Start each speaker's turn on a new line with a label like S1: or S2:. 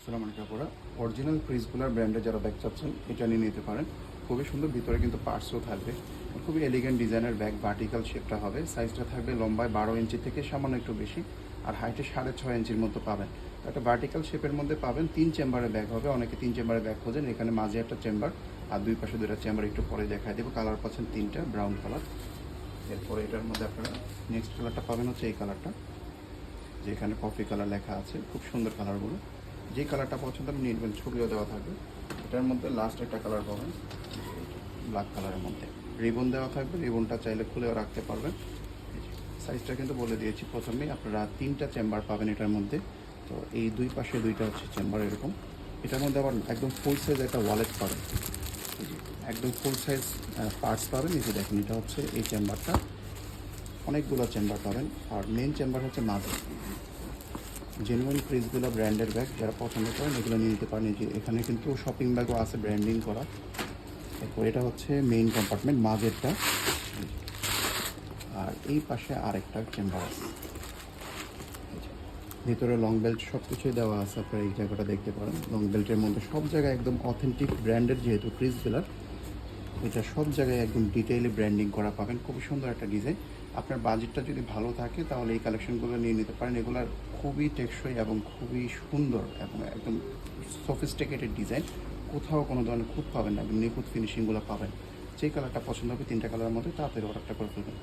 S1: আসসালামু আলাইকুম আপুরা। অরিজিনাল ক্রিসগুলার ব্র্যান্ডে যারা ব্যাগ চাচ্ছেন এটা নিয়ে নিতে পারেন। খুবই সুন্দর, ভিতরে কিন্তু পার্টসও থাকবে। খুবই এলিগেন্ট ডিজাইনের ব্যাগ, ভার্টিক্যাল শেপটা হবে। সাইজটা থাকবে লম্বায় 12 ইঞ্চি থেকে সামান্য একটু বেশি, আর হাইটে 6.5 ইঞ্চির মতো পাবেন। তো একটা ভার্টিক্যাল শেপের মধ্যে পাবেন। 3 চেম্বারের ব্যাগ হবে। অনেকে 3 চেম্বারের ব্যাগ খোঁজেন। এখানে মাঝে একটা চেম্বার আর দুই পাশে দুইটা চেম্বার, একটু পরে দেখায় দেবো। কালার পাচ্ছেন 3টা, ব্রাউন কালার। এরপরে এটার মধ্যে আপনারা নেক্সট কালারটা পাবেন হচ্ছে এই কালারটা, যেখানে কফি কালার লেখা আছে। খুব সুন্দর কালারগুলো, যে কালারটা পছন্দ আপনি নেবেন, ছবিও দেওয়া থাকবে। এটার মধ্যে লাস্ট একটা কালার পাবেন ব্ল্যাক কালারের মধ্যে, রিবন দেওয়া থাকবে। রিবনটা চাইলে খুলেও রাখতে পারবেন। সাইজটা কিন্তু বলে দিয়েছি প্রথমেই। আপনারা 3টা চেম্বার পাবেন এটার মধ্যে। তো এই দুই পাশে দুইটা হচ্ছে চেম্বার এরকম। এটার মধ্যে আবার একদম ফুল সাইজ একটা ওয়ালেট পাবেন। একদম ফুল সাইজ পার্টস পাবেন। এই যে দেখেন, এটা হচ্ছে এই চেম্বারটা। অনেকগুলো চেম্বার পাবেন, আর মেন চেম্বার হচ্ছে মাঝে। জেনুইন ক্রিসগুলো ব্র্যান্ডের ব্যাগ, যারা পছন্দ করেন এগুলো নিয়ে নিতে পারেন। যে এখানে কিন্তু শপিং ব্যাগও আছে ব্র্যান্ডিং করা। এরপর এটা হচ্ছে মেইন কম্পার্টমেন্ট মাঝেরটা, আর এই পাশে আরেকটা চেম্বার আছে। ভিতরে লং বেল্ট সব কিছুই দেওয়া আছে, আপনারা এই জায়গাটা দেখতে পারেন। লং বেল্টের মধ্যে সব জায়গায় একদম অথেন্টিক ব্র্যান্ডের, যেহেতু ক্রিসগুলার এটা সব জায়গায় একদম ডিটেইলি ব্র্যান্ডিং করা পাবেন। খুবই সুন্দর একটা ডিজাইন। আপনার বাজেটটা যদি ভালো থাকে তাহলে এই কালেকশনগুলো নিয়ে নিতে পারেন। এগুলার খুবই টেকসই এবং খুবই সুন্দর এবং একদম সফিস্টিকেটেড ডিজাইন। কোথাও কোনো ধরনের খুঁত পাবেন না, একদম নিখুঁত ফিনিশিংগুলো পাবেন। যেই কালারটা পছন্দ হবে 3টা কালারের মধ্যে তাড়াতাড়ি অর্ডারটা করে ফেলবেন।